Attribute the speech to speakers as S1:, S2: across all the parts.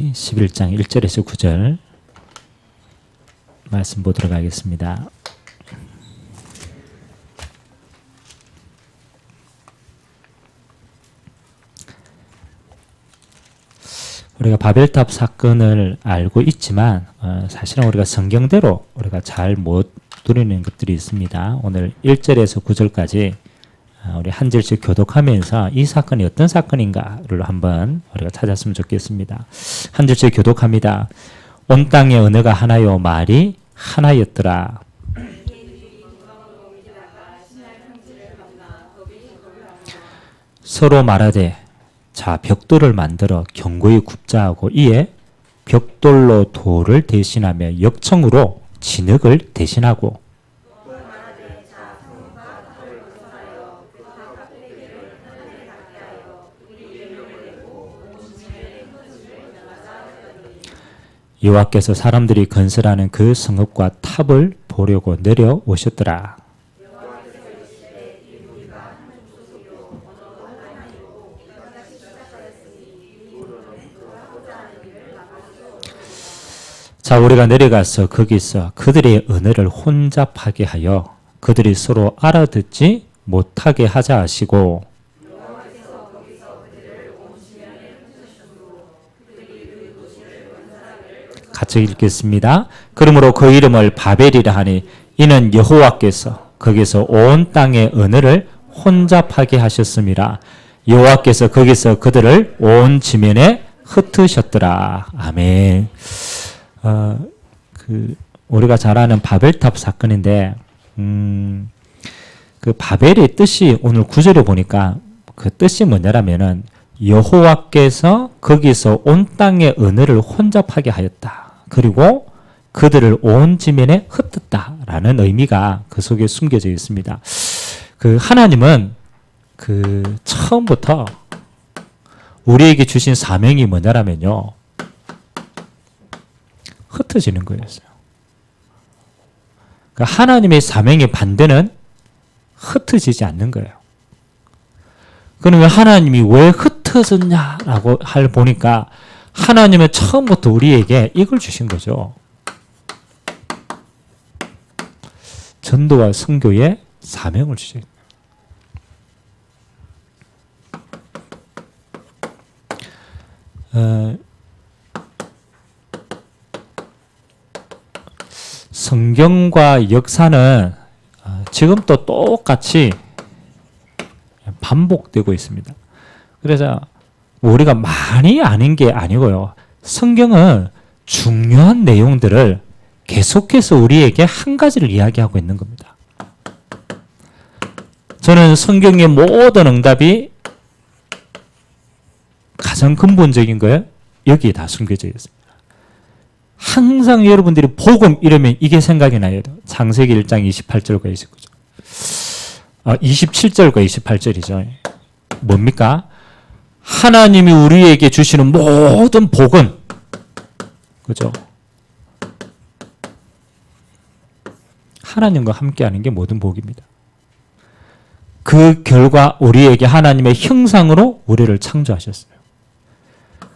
S1: 11장 1절에서 9절 말씀 보도록 하겠습니다. 우리가 바벨탑 사건을 알고 있지만 사실은 우리가 성경대로 우리가 잘 못 누리는 것들이 있습니다. 오늘 1절에서 9절까지 우리 한 절씩 교독하면서 이 사건이 어떤 사건인가를 한번 우리가 찾았으면 좋겠습니다. 한 절씩 교독합니다. 온 땅의 언어가 하나요 말이 하나였더라. 서로 말하되 자 벽돌을 만들어 견고히 굽자 하고 이에 벽돌로 돌을 대신하며 역청으로 진흙을 대신하고 여호와께서 사람들이 건설하는 그 성읍과 탑을 보려고 내려오셨더라. 자, 우리가 내려가서 거기서 그들의 언어를 혼잡하게 하여 그들이 서로 알아듣지 못하게 하자 하시고 같이 읽겠습니다. 그러므로 그 이름을 바벨이라 하니 이는 여호와께서 거기서 온 땅의 언어를 혼잡하게 하셨음이라. 여호와께서 거기서 그들을 온 지면에 흩으셨더라. 아멘. 우리가 잘 아는 바벨탑 사건인데 그 바벨의 뜻이 오늘 9절에 보니까 그 뜻이 뭐냐라면은 여호와께서 거기서 온 땅의 언어를 혼잡하게 하였다. 그리고 그들을 온 지면에 흩었다라는 의미가 그 속에 숨겨져 있습니다. 그 하나님은 그 처음부터 우리에게 주신 사명이 뭐냐라면요. 흩어지는 거였어요. 그러니까 하나님의 사명의 반대는 흩어지지 않는 거예요. 그러면 하나님이 왜 흩어졌냐라고 보니까 하나님은 처음부터 우리에게 이걸 주신 거죠. 전도와 선교의 사명을 주신 거예요. 성경과 역사는 지금도 똑같이 반복되고 있습니다. 그래서 우리가 많이 아는 게 아니고요. 성경은 중요한 내용들을 계속해서 우리에게 한 가지를 이야기하고 있는 겁니다. 저는 성경의 모든 응답이 가장 근본적인 거예요. 여기에 다 숨겨져 있습니다. 항상 여러분들이 복음 이러면 이게 생각이 나요. 창세기 1장 28절과 29절. 27절과 28절이죠. 뭡니까? 하나님이 우리에게 주시는 모든 복은 그죠? 하나님과 함께하는 게 모든 복입니다. 그 결과 우리에게 하나님의 형상으로 우리를 창조하셨어요.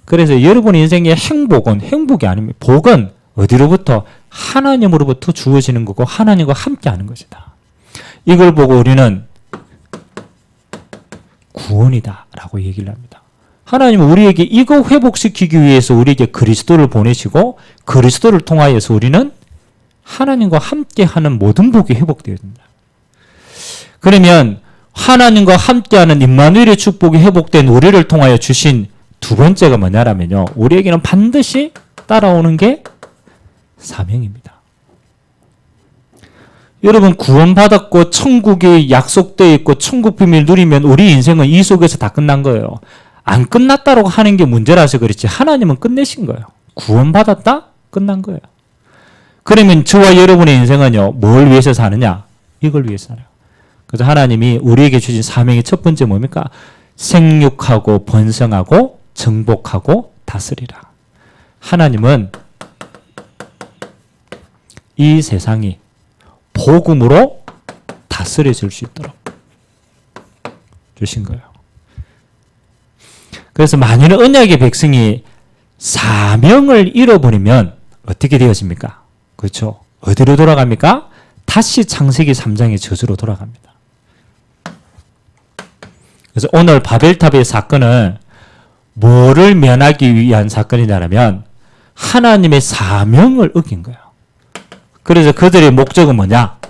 S1: 그래서 여러분의 인생의 행복이 아닙니다. 복은 어디로부터? 하나님으로부터 주어지는 거고 하나님과 함께하는 것이다. 이걸 보고 우리는 구원이다 라고 얘기를 합니다. 하나님은 우리에게 이거 회복시키기 위해서 우리에게 그리스도를 보내시고 그리스도를 통하여서 우리는 하나님과 함께하는 모든 복이 회복되어야 된다. 그러면 하나님과 함께하는 임마누엘의 축복이 회복된 우리를 통하여 주신 두 번째가 뭐냐라면요. 우리에게는 반드시 따라오는 게 사명입니다. 여러분 구원받았고 천국이 약속되어 있고 천국 비밀 누리면 우리 인생은 이 속에서 다 끝난 거예요. 안 끝났다고 하는 게 문제라서 그렇지 하나님은 끝내신 거예요. 구원받았다? 끝난 거예요. 그러면 저와 여러분의 인생은요. 뭘 위해서 사느냐? 이걸 위해서 살아요. 그래서 하나님이 우리에게 주신 사명의 첫 번째 뭡니까? 생육하고 번성하고 정복하고 다스리라. 하나님은 이 세상이 복음으로 다스려질 수 있도록 주신 거예요. 그래서 만일 언약의 백성이 사명을 잃어버리면 어떻게 되어집니까? 그렇죠. 어디로 돌아갑니까? 다시 창세기 3장의 저주로 돌아갑니다. 그래서 오늘 바벨탑의 사건은 뭐를 면하기 위한 사건이냐면 하나님의 사명을 어긴 거예요. 그래서 그들의 목적은 뭐냐?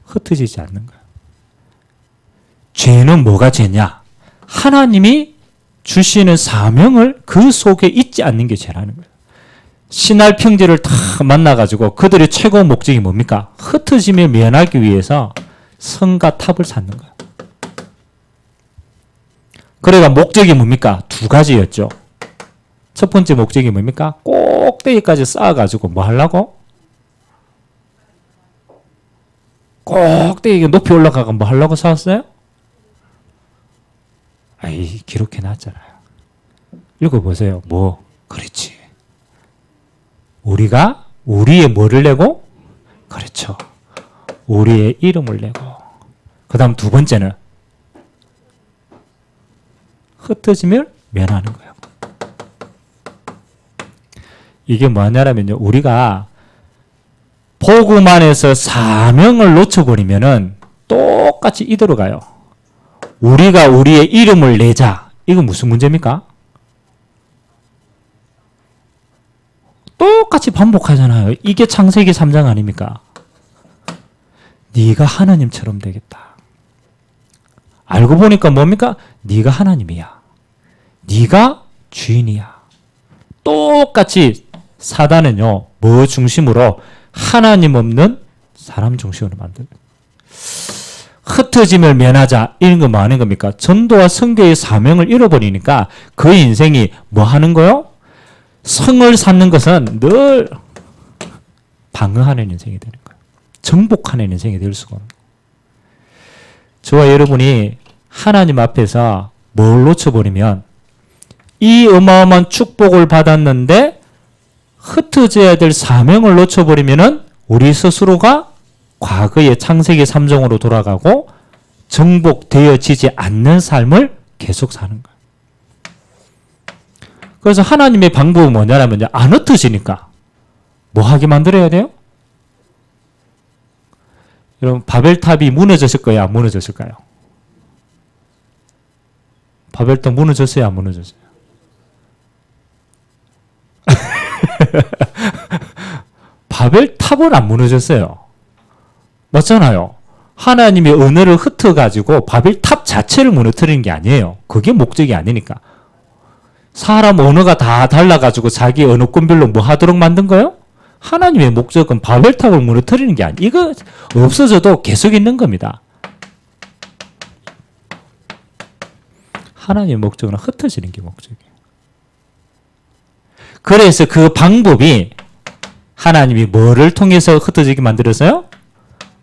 S1: 흩어지지 않는 거예요. 죄는 뭐가 죄냐? 하나님이 주시는 사명을 그 속에 잊지 않는 게 죄라는 거예요. 신할 평지를 다 만나가지고 그들의 최고 목적이 뭡니까? 흩어짐을 면하기 위해서 성과 탑을 쌓는 거예요. 그래가 목적이 뭡니까? 두 가지였죠. 첫 번째 목적이 뭡니까? 꼭대기까지 쌓아가지고 뭐 하려고? 꼭대기 높이 올라가고 뭐 하려고 쌓았어요? 아이, 기록해 놨잖아요. 읽어보세요. 뭐? 그렇지. 우리가 우리의 뭐를 내고? 그렇죠. 우리의 이름을 내고. 그 다음 두 번째는 흩어짐을 면하는 거예요. 이게 뭐냐면요. 우리가 복음 안에서 사명을 놓쳐버리면은 똑같이 이대로 가요. 우리가 우리의 이름을 내자. 이건 무슨 문제입니까? 똑같이 반복하잖아요. 이게 창세기 3장 아닙니까? 네가 하나님처럼 되겠다. 알고 보니까 뭡니까? 네가 하나님이야. 네가 주인이야. 똑같이 사단은요. 뭐 중심으로? 하나님 없는 사람 중심으로 만들어요. 흩어짐을 면하자. 이런 건 뭐 하는 겁니까? 전도와 선교의 사명을 잃어버리니까 그 인생이 뭐 하는 거요? 성을 쌓는 것은 늘 방어하는 인생이 되는 거예요. 정복하는 인생이 될 수가 없는 거예요. 저와 여러분이 하나님 앞에서 뭘 놓쳐버리면 이 어마어마한 축복을 받았는데 흩어져야 될 사명을 놓쳐버리면은 우리 스스로가 과거의 창세기 3종으로 돌아가고 정복되어지지 않는 삶을 계속 사는 거예요. 그래서 하나님의 방법은 뭐냐면 안 흩어지니까 뭐 하게 만들어야 돼요? 여러분 바벨탑이 무너졌을 거예요? 안 무너졌을까요? 바벨탑 무너졌어요? 안 무너졌어요? 바벨탑은 안 무너졌어요. 맞잖아요. 하나님의 언어를 흩어가지고 바벨탑 자체를 무너뜨리는 게 아니에요. 그게 목적이 아니니까. 사람 언어가 다 달라가지고 자기 언어권별로 뭐 하도록 만든 거예요? 하나님의 목적은 바벨탑을 무너뜨리는 게 아니에요. 이거 없어져도 계속 있는 겁니다. 하나님의 목적은 흩어지는 게 목적이에요. 그래서 그 방법이 하나님이 뭐를 통해서 흩어지게 만들었어요?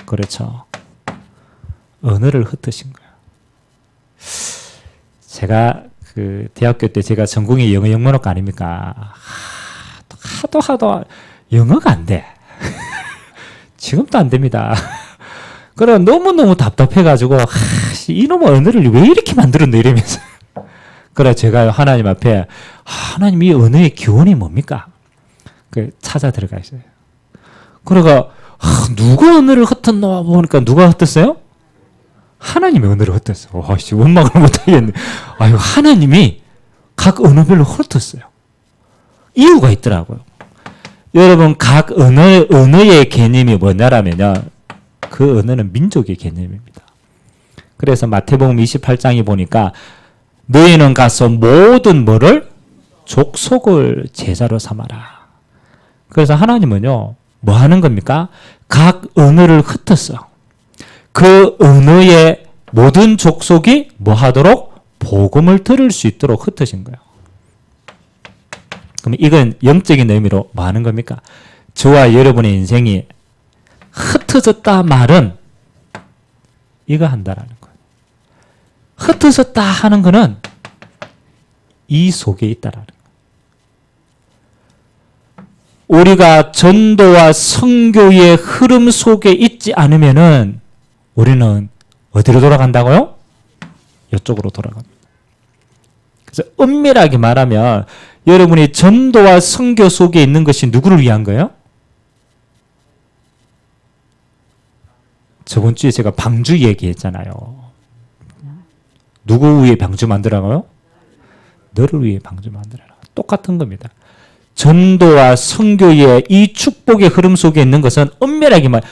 S1: 그렇죠. 언어를 흩으신 거예요. 제가 그 대학교 때 제가 전공이 영어 영문학과 아닙니까? 하도 영어가 안 돼. 지금도 안 됩니다. 그래 너무너무 답답해가지고 이놈의 언어를 왜 이렇게 만들었노 이러면서 그래 제가 하나님 앞에 하나님 이 언어의 기원이 뭡니까? 그 찾아 들어가 있어요. 그래가 누가 언어를 흩었노 보니까 누가 흩었어요? 하나님의 언어를 흩었어. 원망을 못하겠네. 아유 하나님이 각 언어별로 흩었어요. 이유가 있더라고요. 여러분 각 언어의 개념이 뭐냐라면요. 그 언어는 민족의 개념입니다. 그래서 마태복음 28장에 보니까 너희는 가서 모든 뭐를 족속을 제자로 삼아라. 그래서 하나님은요. 뭐 하는 겁니까? 각 언어를 흩었어. 그 언어의 모든 족속이 뭐 하도록? 복음을 들을 수 있도록 흩어진 거예요. 그럼 이건 영적인 의미로 뭐 하는 겁니까? 저와 여러분의 인생이 흩어졌다 말은 이거 한다라는 거예요. 흩어졌다 하는 거는 이 속에 있다라는 거예요. 우리가 전도와 선교의 흐름 속에 있지 않으면은 우리는 어디로 돌아간다고요? 이쪽으로 돌아갑니다. 그래서 엄밀하게 말하면 여러분이 전도와 선교 속에 있는 것이 누구를 위한 거예요? 저번 주에 제가 방주 얘기했잖아요. 누구 위해 방주 만들어가요? 너를 위해 방주 만들어라. 똑같은 겁니다. 전도와 선교의 이 축복의 흐름 속에 있는 것은 엄밀하게 말,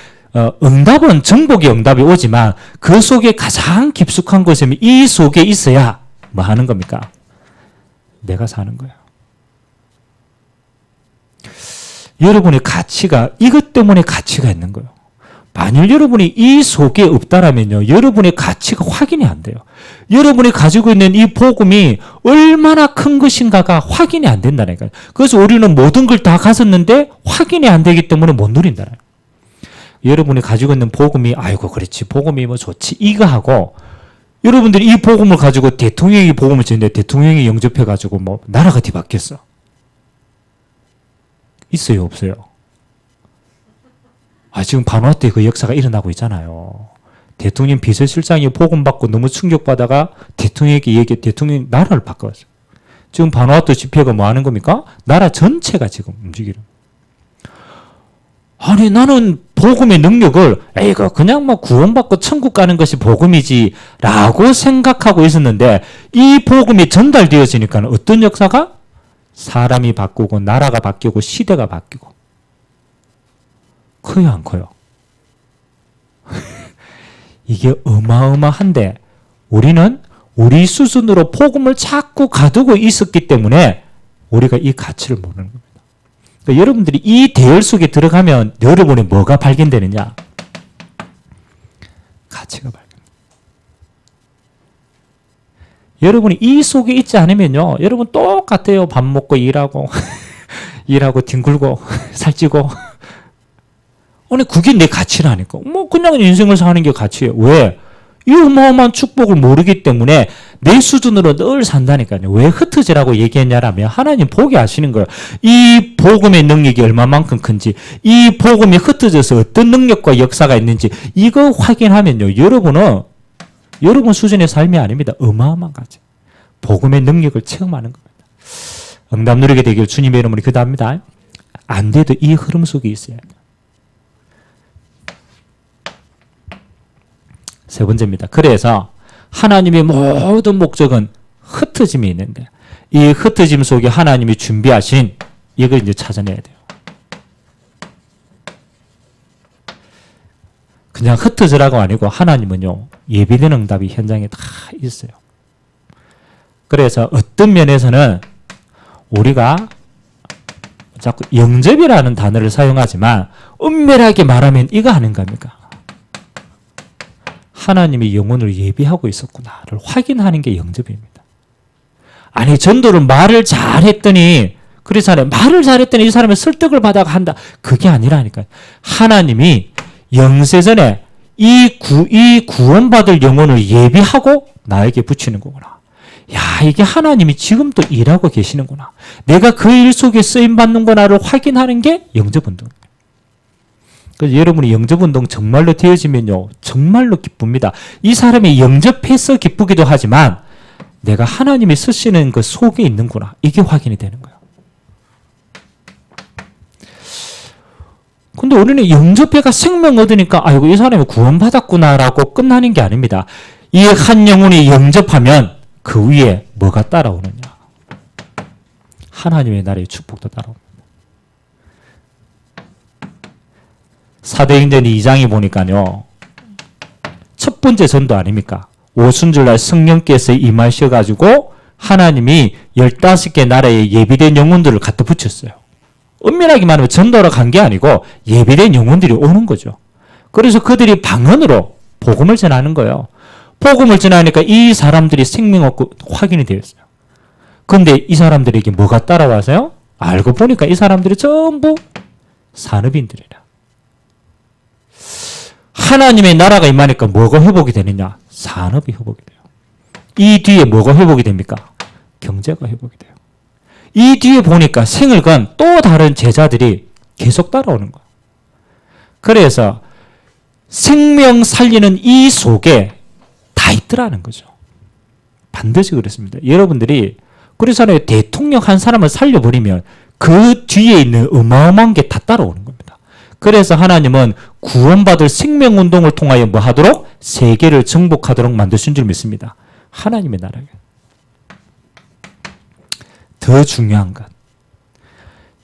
S1: 응답은 정복의 응답이 오지만 그 속에 가장 깊숙한 것이면 이 속에 있어야 뭐 하는 겁니까? 내가 사는 거예요. 여러분의 가치가 이것 때문에 가치가 있는 거예요. 만일 여러분이 이 속에 없다라면요, 여러분의 가치가 확인이 안 돼요. 여러분이 가지고 있는 이 복음이 얼마나 큰 것인가가 확인이 안 된다니까요. 그래서 우리는 모든 걸 다 가졌는데 확인이 안 되기 때문에 못 누린다는 거예요. 여러분이 가지고 있는 복음이 아이고 그렇지 복음이 뭐 좋지 이거 하고 여러분들이 이 복음을 가지고 대통령이 복음을 전했는데 대통령이 영접해가지고 뭐 나라가 뒤바뀌었어. 있어요 없어요? 지금 바누아투에 그 역사가 일어나고 있잖아요. 대통령 비서실장이 복음 받고 너무 충격받아가 대통령에게 얘기해 대통령이 나라를 바꿔왔어요. 지금 바누아투 집회가 뭐 하는 겁니까? 나라 전체가 지금 움직이는. 아니 나는 복음의 능력을 이거 그냥 뭐 구원받고 천국 가는 것이 복음이지 라고 생각하고 있었는데 이 복음이 전달되어지니까 어떤 역사가? 사람이 바꾸고 나라가 바뀌고 시대가 바뀌고 커요 안 커요? 이게 어마어마한데 우리는 우리 수준으로 복음을 자꾸 가두고 있었기 때문에 우리가 이 가치를 모르는 겁니다. 그러니까 여러분들이 이 대열 속에 들어가면 여러분의 뭐가 발견되느냐? 가치가 발견됩니다. 여러분이 이 속에 있지 않으면요, 여러분 똑같아요. 밥 먹고 일하고 일하고 뒹굴고 살찌고. 아니 그게 내 가치라니까. 뭐 그냥 인생을 사는 게 가치예요. 왜? 이 어마어마한 축복을 모르기 때문에 내 수준으로 늘 산다니까요. 왜 흩어지라고 얘기했냐라면 하나님 보게 하시는 거예요. 이 복음의 능력이 얼마만큼 큰지, 이 복음이 흩어져서 어떤 능력과 역사가 있는지 이거 확인하면요. 여러분 수준의 삶이 아닙니다. 어마어마한 가치. 복음의 능력을 체험하는 겁니다. 응답 누리게 되길 주님의 이름으로 기도합니다. 안 돼도 이 흐름 속에 있어야 돼요. 세 번째입니다. 그래서 하나님의 모든 목적은 흩어짐이 있는데 이 흩어짐 속에 하나님이 준비하신 이걸 이제 찾아내야 돼요. 그냥 흩어지라고 아니고 하나님은요 예비된 응답이 현장에 다 있어요. 그래서 어떤 면에서는 우리가 자꾸 영접이라는 단어를 사용하지만 엄밀하게 말하면 이거 아닌가 합니까? 하나님이 영혼을 예비하고 있었구나를 확인하는 게 영접입니다. 아니 전도를 말을 잘했더니 그렇잖아요. 말을 잘했더니 이 사람의 설득을 받아가 한다. 그게 아니라니까요. 하나님이 영세전에 이 구원받을 영혼을 예비하고 나에게 붙이는 거구나. 야 이게 하나님이 지금도 일하고 계시는구나. 내가 그 일 속에 쓰임받는구나를 확인하는 게 영접운동입니다. 그래서 여러분이 영접운동 정말로 되어지면요. 정말로 기쁩니다. 이 사람이 영접해서 기쁘기도 하지만 내가 하나님이 쓰시는 그 속에 있는구나. 이게 확인이 되는 거예요. 근데 우리는 영접해가 생명 얻으니까 아이고 이 사람이 구원받았구나라고 끝나는 게 아닙니다. 이 한 영혼이 영접하면 그 위에 뭐가 따라오느냐. 하나님의 나라의 축복도 따라옵니다. 사도행전 2장에 보니까요. 첫 번째 전도 아닙니까? 오순절날 성령께서 임하셔가지고 하나님이 15개 나라의 예비된 영혼들을 갖다 붙였어요. 엄밀하게 말하면 전도로 간 게 아니고 예비된 영혼들이 오는 거죠. 그래서 그들이 방언으로 복음을 전하는 거예요. 복음을 전하니까 이 사람들이 생명 얻고 확인이 되었어요. 그런데 이 사람들에게 뭐가 따라와서요? 알고 보니까 이 사람들이 전부 산업인들이라. 하나님의 나라가 임하니까 뭐가 회복이 되느냐? 산업이 회복이 돼요. 이 뒤에 뭐가 회복이 됩니까? 경제가 회복이 돼요. 이 뒤에 보니까 생을건 또 다른 제자들이 계속 따라오는 거예요. 그래서 생명 살리는 이 속에 다 있더라는 거죠. 반드시 그렇습니다. 여러분들이 그래서 대통령 한 사람을 살려버리면 그 뒤에 있는 어마어마한 게 다 따라오는 겁니다. 그래서 하나님은 구원받을 생명운동을 통하여 뭐 하도록? 세계를 정복하도록 만드신 줄 믿습니다. 하나님의 나라가. 더 중요한 것.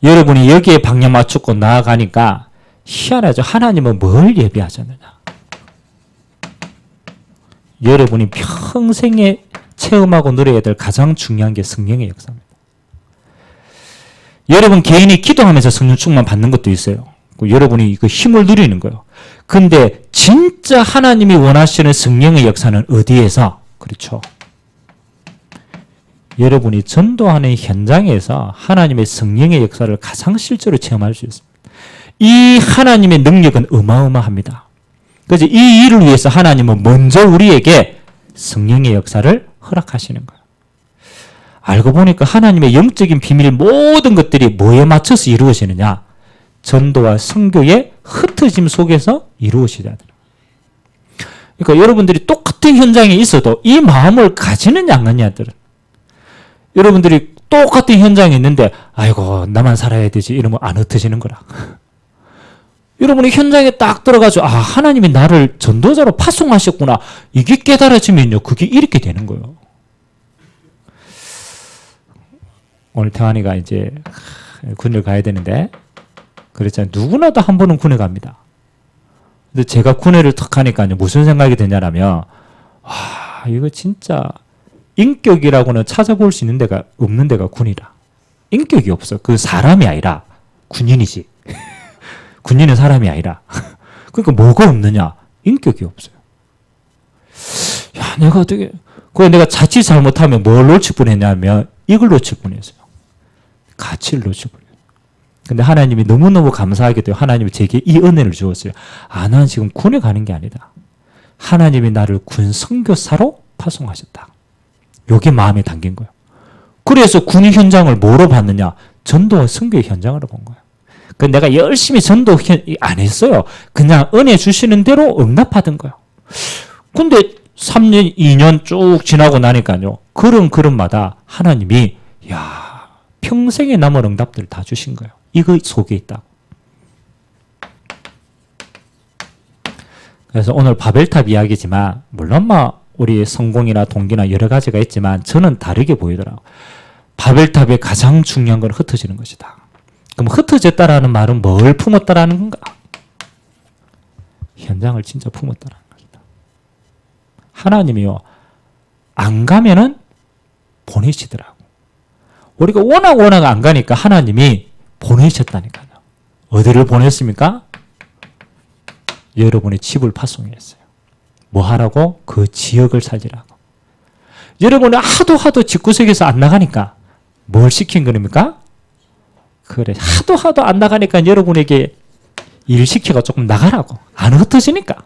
S1: 여러분이 여기에 방향 맞추고 나아가니까 희한하죠. 하나님은 뭘 예비하셨느냐. 여러분이 평생에 체험하고 누려야 될 가장 중요한 게 성령의 역사입니다. 여러분 개인이 기도하면서 성령 충만 받는 것도 있어요. 여러분이 그 힘을 누리는 거예요. 근데 진짜 하나님이 원하시는 성령의 역사는 어디에서? 그렇죠. 여러분이 전도하는 현장에서 하나님의 성령의 역사를 가장 실제로 체험할 수 있습니다. 이 하나님의 능력은 어마어마합니다. 그래서 이 일을 위해서 하나님은 먼저 우리에게 성령의 역사를 허락하시는 거예요. 알고 보니까 하나님의 영적인 비밀 모든 것들이 뭐에 맞춰서 이루어지느냐? 전도와 선교의 흩어짐 속에서 이루어지잖아요. 그러니까 여러분들이 똑같은 현장에 있어도 이 마음을 가지느냐 안 가느냐들은 여러분들이 똑같은 현장에 있는데 아이고 나만 살아야 되지 이러면 안 흩어지는 거라. 여러분이 현장에 딱 들어가서 하나님이 나를 전도자로 파송하셨구나 이게 깨달아지면요 그게 이렇게 되는 거예요. 오늘 태환이가 이제 군을 가야 되는데 그렇잖아요. 누구나도 한 번은 군에 갑니다. 근데 제가 군회를 탁 하니까요 무슨 생각이 드냐면 이거 진짜 인격이라고는 찾아볼 수 있는 데가 없는 데가 군이라. 인격이 없어. 그 사람이 아니라 군인이지. 군인은 사람이 아니라. 그러니까 뭐가 없느냐? 인격이 없어요. 야, 내가 어떻게 그래 내가 자칫 잘못하면 뭘 놓칠 뻔했냐면 이걸 놓칠 뻔했어요. 가치를 놓칠 뻔했어요. 근데 하나님이 너무너무 감사하게도 하나님이 제게 이 은혜를 주었어요. 난 지금 군에 가는 게 아니다. 하나님이 나를 군 선교사로 파송하셨다. 이게 마음에 담긴 거예요. 그래서 군인 현장을 뭐로 봤느냐? 전도와 선교의 현장으로 본 거예요. 내가 열심히 전도 안 했어요. 그냥 은혜 주시는 대로 응답하던 거예요. 근데 3년, 2년 쭉 지나고 나니까요. 걸음마다 하나님이 평생에 남을 응답들을 다 주신 거예요. 이거 속에 있다. 그래서 오늘 바벨탑 이야기지만 물론 우리 성공이나 동기나 여러 가지가 있지만 저는 다르게 보이더라고요. 바벨탑의 가장 중요한 건 흩어지는 것이다. 그럼 흩어졌다라는 말은 뭘 품었다라는 건가? 현장을 진짜 품었다라는 것이다. 하나님이요. 안 가면은 보내시더라고. 우리가 워낙 안 가니까 하나님이 보내셨다니까요. 어디를 보냈습니까? 여러분의 집을 파송했어요. 뭐 하라고? 그 지역을 살리라고. 여러분이 하도 집구석에서 안 나가니까 뭘 시킨 겁니까? 그래 하도 안 나가니까 여러분에게 일 시켜가 조금 나가라고. 안 흩어지니까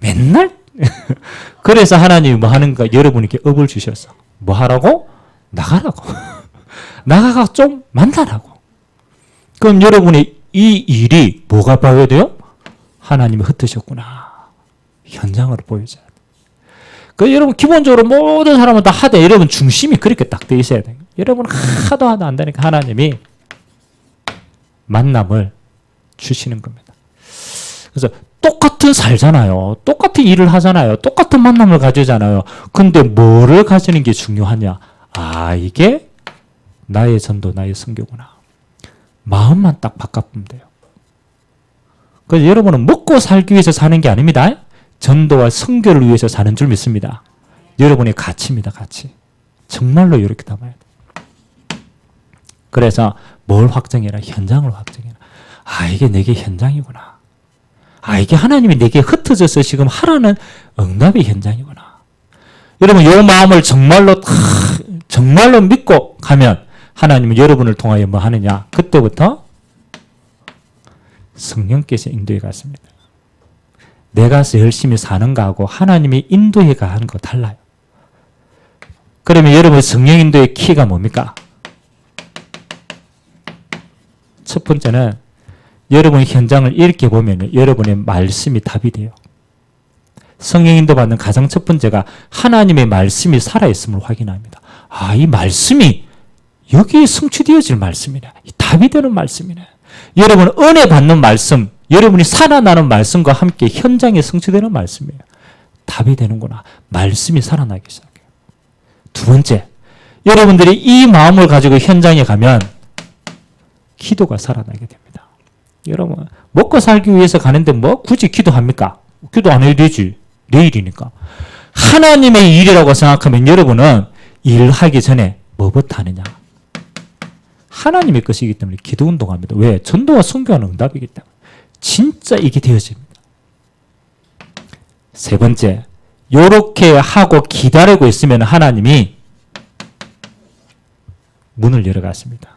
S1: 맨날 그래서 하나님이 뭐 하는가? 여러분에게 업을 주셔서 뭐 하라고? 나가라고. 나가가 좀 만나라고. 그럼 여러분이 이 일이 뭐가 봐야 돼요? 하나님이 흩으셨구나. 현장으로 보여줘야 돼. 그 여러분 기본적으로 모든 사람은 다 하되 여러분 중심이 그렇게 딱 돼 있어야 돼요. 여러분 하도 안 되니까 하나님이 만남을 주시는 겁니다. 그래서 똑같은 살잖아요. 똑같은 일을 하잖아요. 똑같은 만남을 가지잖아요. 근데 뭐를 가지는 게 중요하냐? 이게 나의 전도, 나의 선교구나. 마음만 딱 바꿔보면 돼요. 그래서 여러분은 먹고 살기 위해서 사는 게 아닙니다. 전도와 선교를 위해서 사는 줄 믿습니다. 여러분의 가치입니다. 가치. 정말로 이렇게 담아야 돼요. 그래서 뭘 확정해라? 현장을 확정해라. 이게 내게 현장이구나. 이게 하나님이 내게 흩어져서 지금 하라는 응답의 현장이구나. 여러분 이 마음을 정말로 믿고 가면 하나님은 여러분을 통하여 뭐 하느냐? 그때부터 성령께서 인도해 갔습니다. 내가 열심히 사는 거하고 하나님이 인도해 가는 거 달라요. 그러면 여러분 성령 인도의 키가 뭡니까? 첫 번째는 여러분 현장을 이렇게 보면 여러분의 말씀이 답이 돼요. 성령 인도 받는 가장 첫 번째가 하나님의 말씀이 살아있음을 확인합니다. 이 말씀이 여기에 성취되어질 말씀이네. 답이 되는 말씀이네. 여러분 은혜 받는 말씀, 여러분이 살아나는 말씀과 함께 현장에 성취되는 말씀이에요. 답이 되는구나. 말씀이 살아나기 시작해요. 두 번째, 여러분들이 이 마음을 가지고 현장에 가면 기도가 살아나게 됩니다. 여러분 먹고 살기 위해서 가는데 뭐 굳이 기도합니까? 기도 안 해도 되지. 내일이니까. 하나님의 일이라고 생각하면 여러분은 일하기 전에 뭐부터 하느냐? 하나님의 것이기 때문에 기도 운동합니다. 왜? 전도와 선교하는 응답이기 때문에. 진짜 이게 되어집니다. 세 번째, 요렇게 하고 기다리고 있으면 하나님이 문을 열어가십니다.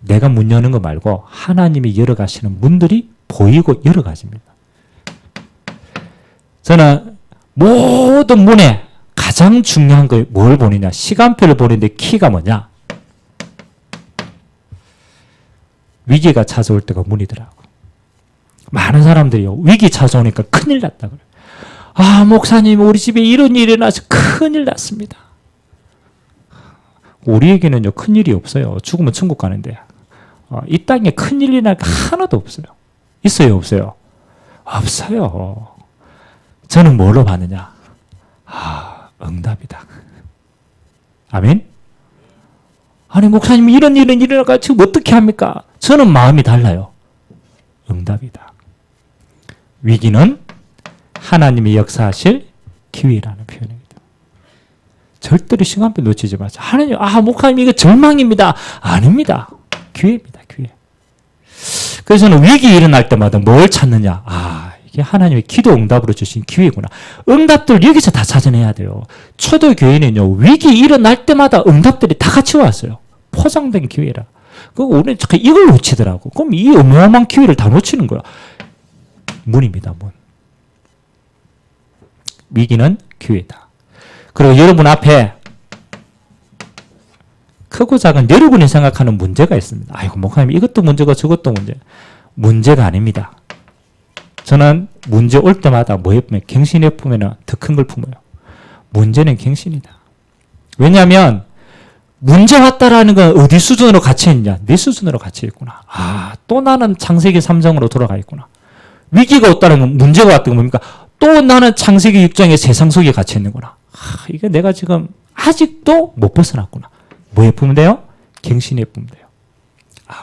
S1: 내가 문 여는 거 말고 하나님이 열어가시는 문들이 보이고 열어가십니다. 저는 모든 문에 가장 중요한 걸 뭘 보느냐? 시간표를 보는데 키가 뭐냐? 위기가 찾아올 때가 문이더라고. 많은 사람들이 위기 찾아오니까 큰일 났다 그래요. 아, 목사님, 우리 집에 이런 일이 일어나서 큰일 났습니다. 우리에게는요, 큰일이 없어요. 죽으면 천국 가는데. 이 땅에 큰일이 날 거 하나도 없어요. 있어요, 없어요? 없어요. 저는 뭘로 받느냐? 응답이다. 아멘? 아니, 목사님, 이런 일은 일어나가 지금 어떻게 합니까? 저는 마음이 달라요. 응답이다. 위기는 하나님이 역사하실 기회라는 표현입니다. 절대로 시간표 놓치지 마세요. 하나님, 목사님, 이거 절망입니다. 아닙니다. 기회입니다, 기회. 그래서 저는 위기 일어날 때마다 뭘 찾느냐? 이게 하나님의 기도 응답으로 주신 기회구나. 응답들 여기서 다 찾아내야 돼요. 초대교회는요, 위기 일어날 때마다 응답들이 다 같이 왔어요. 포장된 기회라. 우리는 잠깐 이걸 놓치더라고. 그럼 이 어마어마한 기회를 다 놓치는 거야. 문입니다, 문. 위기는 기회다. 그리고 여러분 앞에 크고 작은 여러분이 생각하는 문제가 있습니다. 아이고, 목사님, 이것도 문제고 저것도 문제. 문제가 아닙니다. 저는 문제 올 때마다 뭐에 품어요? 갱신에 품으면 더 큰 걸 품어요. 문제는 갱신이다. 왜냐하면 문제 왔다라는 건 어디 수준으로 갇혀 있냐? 내 수준으로 갇혀 있구나. 또 나는 창세기 3장으로 돌아가 있구나. 위기가 왔다는 건 문제가 왔다는 건 뭡니까? 또 나는 창세기 6장의 세상 속에 갇혀 있는구나. 이게 내가 지금 아직도 못 벗어났구나. 뭐에 품으면 돼요? 갱신에 품으면 돼요.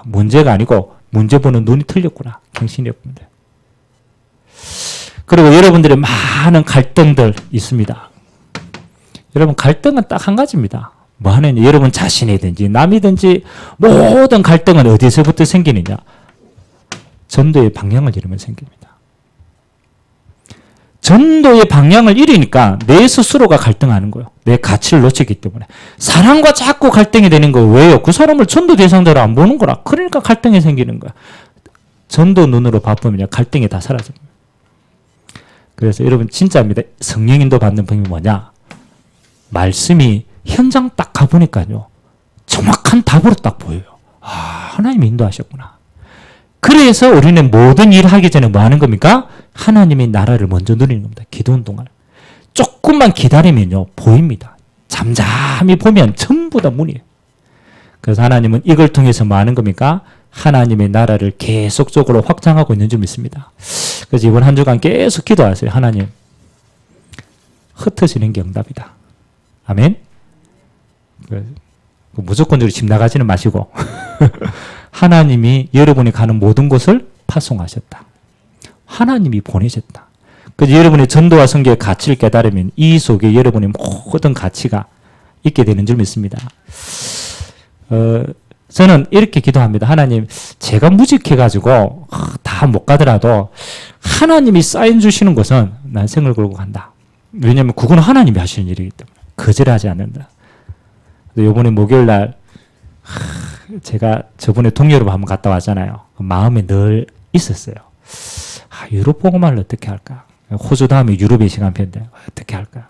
S1: 문제가 아니고 문제 보는 눈이 틀렸구나. 갱신에 품으면 돼요. 그리고 여러분들의 많은 갈등들 있습니다. 여러분 갈등은 딱 한 가지입니다. 뭐 하느냐? 여러분 자신이든지 남이든지 모든 갈등은 어디서부터 생기느냐? 전도의 방향을 잃으면 생깁니다. 전도의 방향을 잃으니까 내 스스로가 갈등하는 거예요. 내 가치를 놓쳤기 때문에. 사람과 자꾸 갈등이 되는 거예요. 왜요? 그 사람을 전도 대상자로 안 보는 거라. 그러니까 갈등이 생기는 거야. 전도 눈으로 바쁘면 갈등이 다 사라집니다. 그래서 여러분 진짜입니다. 성령 인도 받는 방법이 뭐냐? 말씀이 현장 딱 가보니까요. 정확한 답으로 딱 보여요. 하나님이 인도하셨구나. 그래서 우리는 모든 일 하기 전에 뭐 하는 겁니까? 하나님의 나라를 먼저 누리는 겁니다. 기도 운동을. 조금만 기다리면요. 보입니다. 잠잠히 보면 전부 다 문이에요. 그래서 하나님은 이걸 통해서 뭐 하는 겁니까? 하나님의 나라를 계속적으로 확장하고 있는 줄 믿습니다. 그래서 이번 한 주간 계속 기도하세요. 하나님, 흩어지는 게 응답이다. 아멘? 무조건적으로 집 나가지는 마시고 하나님이 여러분이 가는 모든 곳을 파송하셨다. 하나님이 보내셨다. 그래서 여러분의 전도와 선교의 가치를 깨달으면 이 속에 여러분의 모든 가치가 있게 되는 줄 믿습니다. 저는 이렇게 기도합니다. 하나님, 제가 무직해가지고 다 못 가더라도 하나님이 사인 주시는 것은 난 생을 걸고 간다. 왜냐하면 그건 하나님이 하시는 일이기 때문에 거절하지 않는다. 이번에 목요일 날 제가 저번에 동유럽 한번 갔다 왔잖아요. 마음에 늘 있었어요. 유럽 복음화를 어떻게 할까? 호주 다음에 유럽의 시간표인데 어떻게 할까?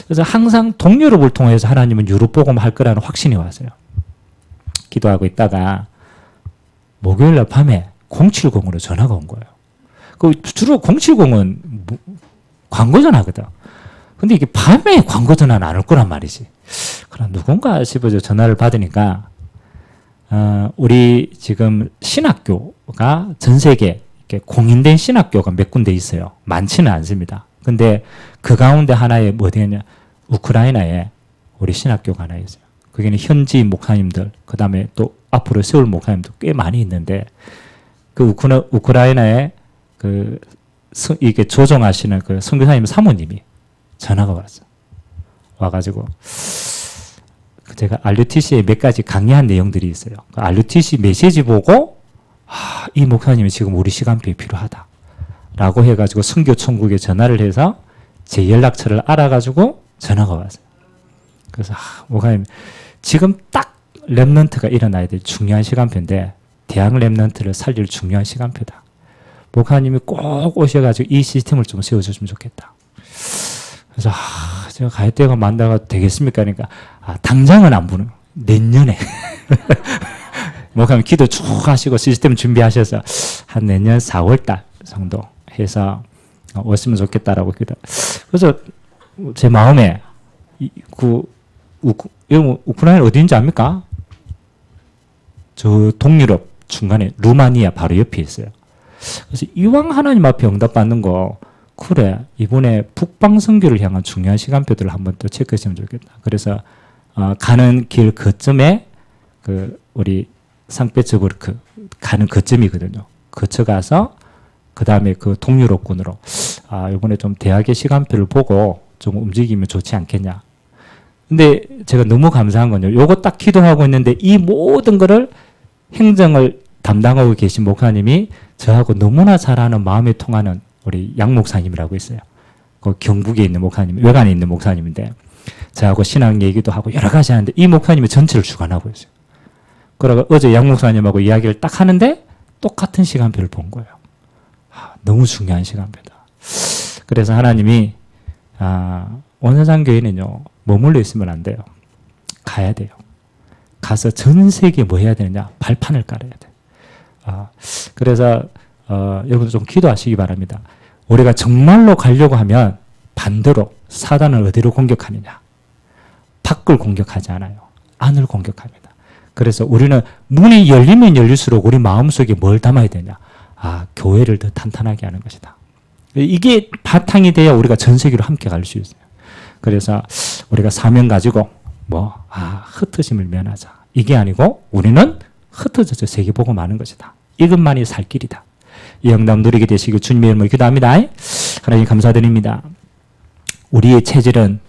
S1: 그래서 항상 동유럽을 통해서 하나님은 유럽 복음화 할 거라는 확신이 왔어요. 기도하고 있다가 목요일 날 밤에 070으로 전화가 온 거예요. 주로 070은 광고 전화거든. 근데 이게 밤에 광고 전화는 안 올 거란 말이지. 그럼 누군가 싶어서 전화를 받으니까 우리 지금 신학교가 전 세계 이렇게 공인된 신학교가 몇 군데 있어요. 많지는 않습니다. 근데 그 가운데 하나에 뭐 되냐? 우크라이나에 우리 신학교가 하나 있어요. 거기는 현지 목사님들, 그 다음에 또 앞으로 세울 목사님들 꽤 많이 있는데, 그 우크라이나에 이게 조정하시는 그 선교사님 사모님이 전화가 왔어. 와가지고, 제가 RUTC에 몇 가지 강의한 내용들이 있어요. 그 RUTC 메시지 보고, 이 목사님이 지금 우리 시간표에 필요하다. 라고 해가지고 선교천국에 전화를 해서 제 연락처를 알아가지고 전화가 왔어요. 그래서, 목사님, 지금 딱 랩넌트가 일어나야 될 중요한 시간표인데, 대학 랩넌트를 살릴 중요한 시간표다. 목사님이 꼭 오셔가지고 이 시스템을 좀 세워주시면 좋겠다. 그래서, 제가 가이드가 만나가 되겠습니까? 그러니까, 당장은 안 부는, 내년에. 목사님 기도 쭉 하시고 시스템 준비하셔서 한 내년 4월달 정도 해서 왔으면 좋겠다라고 기도. 그래서 제 마음에, 우크라이나 어디인지 압니까? 저 동유럽 중간에 루마니아 바로 옆에 있어요. 그래서 이왕 하나님 앞에 응답받는 거, 그래, 이번에 북방 선교를 향한 중요한 시간표들을 한번 또 체크했으면 좋겠다. 그래서 가는 길 거점에 우리 상페츠부르크 가는 거점이거든요. 거쳐 가서 그 다음에 그 동유럽군으로 이번에 좀 대학의 시간표를 보고 좀 움직이면 좋지 않겠냐. 근데 제가 너무 감사한 건요. 요거 딱 기도하고 있는데 이 모든 거를 행정을 담당하고 계신 목사님이 저하고 너무나 잘 아는 마음에 통하는 우리 양 목사님이라고 있어요. 그 경북에 있는 목사님, 외관에 있는 목사님인데 저하고 신앙 얘기도 하고 여러 가지 하는데 이 목사님이 전체를 주관하고 있어요. 그러고 어제 양 목사님하고 이야기를 딱 하는데 똑같은 시간표를 본 거예요. 너무 중요한 시간표다. 그래서 하나님이 원사상교회는요 머물러 있으면 안 돼요. 가야 돼요. 가서 전 세계에 뭐 해야 되느냐? 발판을 깔아야 돼. 그래서 여러분 좀 기도하시기 바랍니다. 우리가 정말로 가려고 하면 반대로 사단을 어디로 공격하느냐? 밖을 공격하지 않아요. 안을 공격합니다. 그래서 우리는 문이 열리면 열릴수록 우리 마음속에 뭘 담아야 되냐? 교회를 더 탄탄하게 하는 것이다. 이게 바탕이 돼야 우리가 전 세계로 함께 갈 수 있어요. 그래서 우리가 사명 가지고 흩어짐을 면하자. 이게 아니고 우리는 흩어져서 세계 보고 마는 것이다. 이것만이 살 길이다. 이 응답 누리게 되시길 주님의 이름으로 기도합니다. 하나님 감사드립니다. 우리의 체질은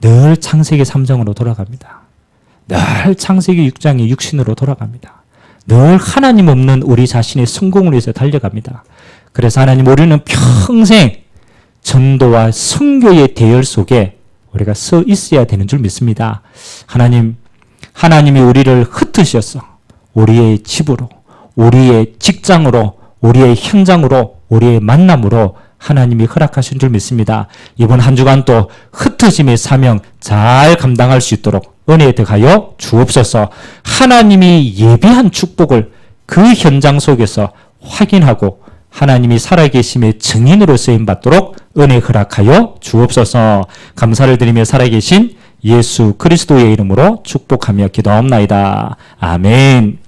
S1: 늘 창세기 3장으로 돌아갑니다. 늘 창세기 6장의 육신으로 돌아갑니다. 늘 하나님 없는 우리 자신의 성공을 위해서 달려갑니다. 그래서 하나님 우리는 평생 전도와 선교의 대열 속에 우리가 서 있어야 되는 줄 믿습니다. 하나님이 우리를 흩으셔서 우리의 집으로, 우리의 직장으로, 우리의 현장으로, 우리의 만남으로 하나님이 허락하신 줄 믿습니다. 이번 한 주간 또 흩어짐의 사명 잘 감당할 수 있도록 은혜에 들어가여 주옵소서. 하나님이 예비한 축복을 그 현장 속에서 확인하고 하나님이 살아계심의 증인으로 쓰임받도록 은혜 허락하여 주옵소서. 감사를 드리며 살아계신 예수 그리스도의 이름으로 축복하며 기도하옵나이다. 아멘.